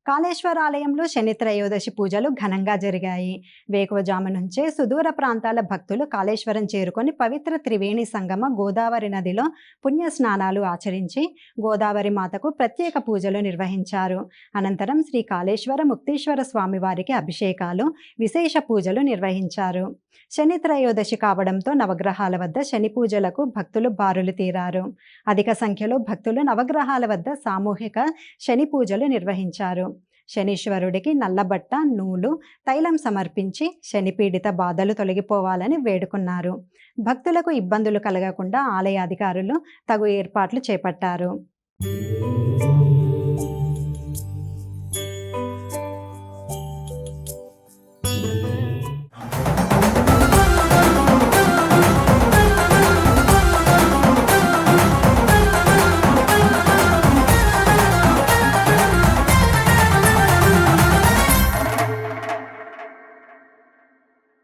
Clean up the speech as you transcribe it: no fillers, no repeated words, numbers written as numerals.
కాళేశ్వర ఆలయంలో శని త్రయోదశి పూజలు ఘనంగా జరిగాయి. వేకువజాము నుంచే సుదూర ప్రాంతాల భక్తులు కాళేశ్వరం చేరుకొని పవిత్ర త్రివేణి సంగమ గోదావరి నదిలో పుణ్య స్నానాలు ఆచరించి గోదావరి మాతకు ప్రత్యేక పూజలు నిర్వహించారు. అనంతరం శ్రీ కాళేశ్వర ముక్తేశ్వర స్వామి వారికి అభిషేకాలు, విశేష పూజలు నిర్వహించారు. శని త్రయోదశి కావడంతో నవగ్రహాల వద్ద శని పూజలకు భక్తులు బారులు తీరారు. అధిక సంఖ్యలో భక్తులు నవగ్రహాల వద్ద సామూహిక శని పూజలు నిర్వహించారు. శనీశ్వరుడికి నల్లబట్ట, నూలు, తైలం సమర్పించి శనిపీడిత బాధలు తొలగిపోవాలని వేడుకున్నారు. భక్తులకు ఇబ్బందులు కలగకుండా ఆలయ అధికారులు తగు ఏర్పాట్లు చేపట్టారు.